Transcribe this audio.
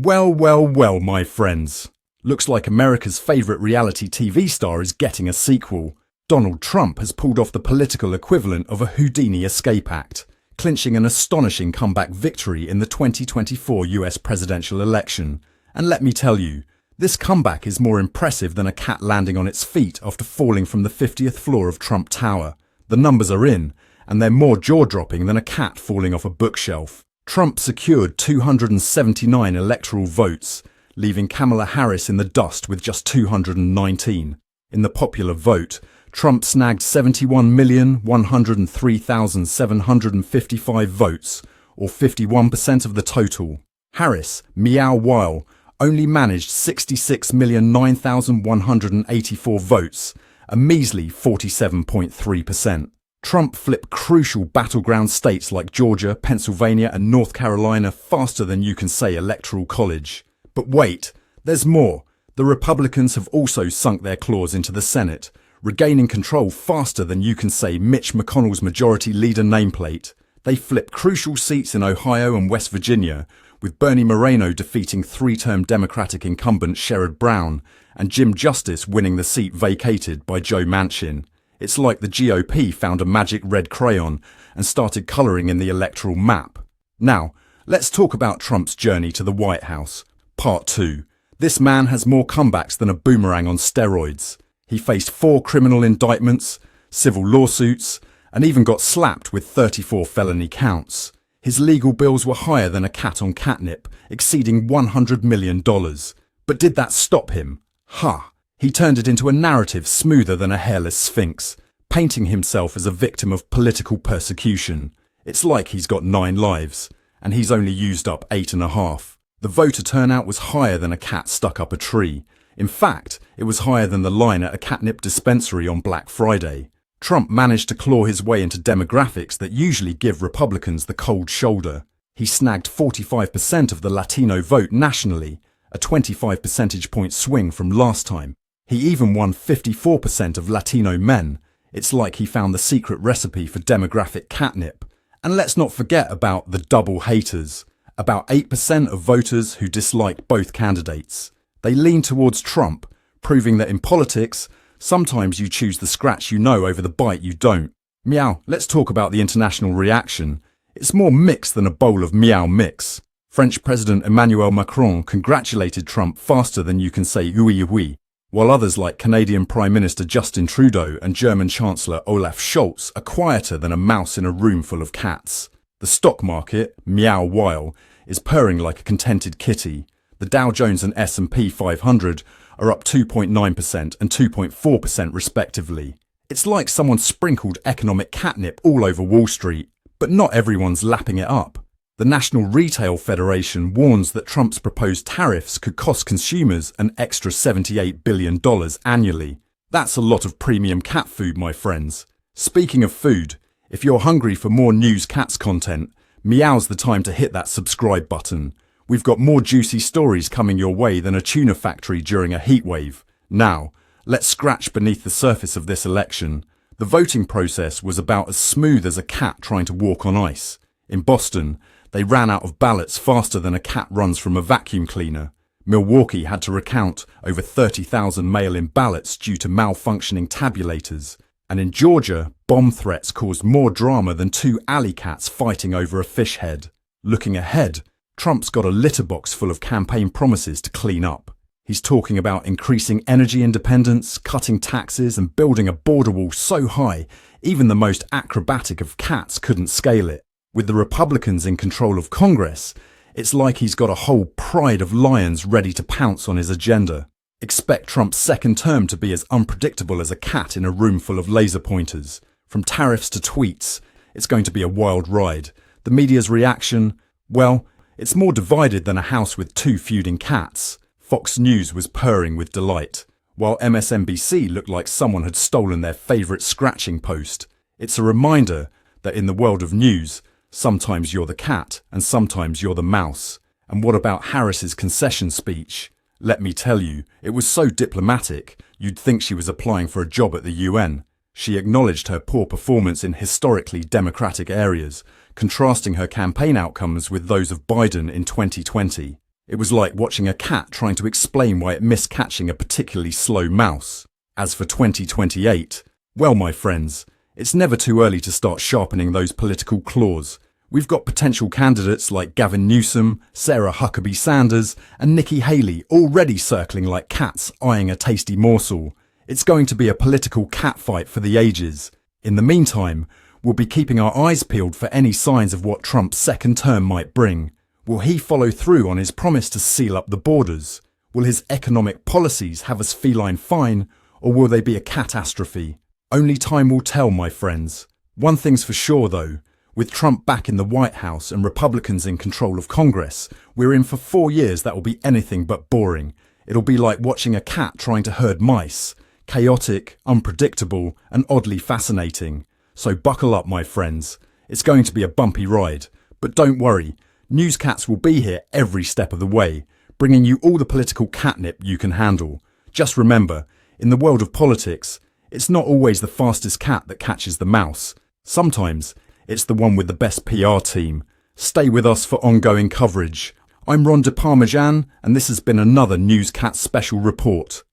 Well, my friends. Looks like America's favourite reality TV star is getting a sequel. Donald Trump has pulled off the political equivalent of a Houdini escape act, clinching an astonishing comeback victory in the 2024 US presidential election. And let me tell you, this comeback is more impressive than a cat landing on its feet after falling from the 50th floor of Trump Tower. The numbers are in, and they're more jaw-dropping than a cat falling off a bookshelf. Trump secured 279 electoral votes, leaving Kamala Harris in the dust with just 219. In the popular vote, Trump snagged 71,103,755 votes, or 51% of the total. Harris, meow while, only managed 66,009,184 votes, a measly 47.3%. Trump flipped crucial battleground states like Georgia, Pennsylvania and North Carolina faster than you can say Electoral College. But wait, there's more. The Republicans have also sunk their claws into the Senate, regaining control faster than you can say Mitch McConnell's majority leader nameplate. They flipped crucial seats in Ohio and West Virginia, with Bernie Moreno defeating three-term Democratic incumbent Sherrod Brown and Jim Justice winning the seat vacated by Joe Manchin. It's like the GOP found a magic red crayon and started colouring in the electoral map. Now, let's talk about Trump's journey to the White House. Part 2. This man has more comebacks than a boomerang on steroids. He faced 4 criminal indictments, civil lawsuits, and even got slapped with 34 felony counts. His legal bills were higher than a cat on catnip, exceeding $100 million. But did that stop him? Ha! He turned it into a narrative smoother than a hairless sphinx, painting himself as a victim of political persecution. It's like he's got 9 lives, and he's only used up 8.5. The voter turnout was higher than a cat stuck up a tree. In fact, it was higher than the line at a catnip dispensary on Black Friday. Trump managed to claw his way into demographics that usually give Republicans the cold shoulder. He snagged 45% of the Latino vote nationally, a 25 percentage point swing from last time. He even won 54% of Latino men. It's like he found the secret recipe for demographic catnip. And let's not forget about the double haters, about 8% of voters who disliked both candidates. They lean towards Trump, proving that in politics, sometimes you choose the scratch you know over the bite you don't. Meow, let's talk about the international reaction. It's more mixed than a bowl of meow mix. French President Emmanuel Macron congratulated Trump faster than you can say oui oui, while others like Canadian Prime Minister Justin Trudeau and German Chancellor Olaf Scholz are quieter than a mouse in a room full of cats. The stock market, meow while, is purring like a contented kitty. The Dow Jones and S&P 500 are up 2.9% and 2.4% respectively. It's like someone sprinkled economic catnip all over Wall Street, but not everyone's lapping it up. The National Retail Federation warns that Trump's proposed tariffs could cost consumers an extra $78 billion annually. That's a lot of premium cat food, my friends. Speaking of food, if you're hungry for more news cats content, meow's the time to hit that subscribe button. We've got more juicy stories coming your way than a tuna factory during a heatwave. Now, let's scratch beneath the surface of this election. The voting process was about as smooth as a cat trying to walk on ice. In Boston, they ran out of ballots faster than a cat runs from a vacuum cleaner. Milwaukee had to recount over 30,000 mail-in ballots due to malfunctioning tabulators. And in Georgia, bomb threats caused more drama than 2 alley cats fighting over a fish head. Looking ahead, Trump's got a litter box full of campaign promises to clean up. He's talking about increasing energy independence, cutting taxes and building a border wall so high, even the most acrobatic of cats couldn't scale it. With the Republicans in control of Congress, it's like he's got a whole pride of lions ready to pounce on his agenda. Expect Trump's second term to be as unpredictable as a cat in a room full of laser pointers. From tariffs to tweets, it's going to be a wild ride. The media's reaction, well, it's more divided than a house with 2 feuding cats. Fox News was purring with delight, while MSNBC looked like someone had stolen their favourite scratching post. It's a reminder that in the world of news, sometimes you're the cat and sometimes you're the mouse. And what about Harris's concession speech? Let me tell you, it was so diplomatic, you'd think she was applying for a job at the UN. She acknowledged her poor performance in historically democratic areas, contrasting her campaign outcomes with those of Biden in 2020. It was like watching a cat trying to explain why it missed catching a particularly slow mouse. As for 2028, well, my friends, it's never too early to start sharpening those political claws. We've got potential candidates like Gavin Newsom, Sarah Huckabee Sanders, and Nikki Haley already circling like cats eyeing a tasty morsel. It's going to be a political catfight for the ages. In the meantime, we'll be keeping our eyes peeled for any signs of what Trump's second term might bring. Will he follow through on his promise to seal up the borders? Will his economic policies have us feline fine, or will they be a catastrophe? Only time will tell, my friends. One thing's for sure, though. With Trump back in the White House and Republicans in control of Congress, we're in for 4 years that will be anything but boring. It'll be like watching a cat trying to herd mice. Chaotic, unpredictable, and oddly fascinating. So buckle up, my friends. It's going to be a bumpy ride. But don't worry, newscats will be here every step of the way, bringing you all the political catnip you can handle. Just remember, in the world of politics, it's not always the fastest cat that catches the mouse. Sometimes, it's the one with the best PR team. Stay with us for ongoing coverage. I'm Ron de Parmesan, and this has been another Newscat Special Report.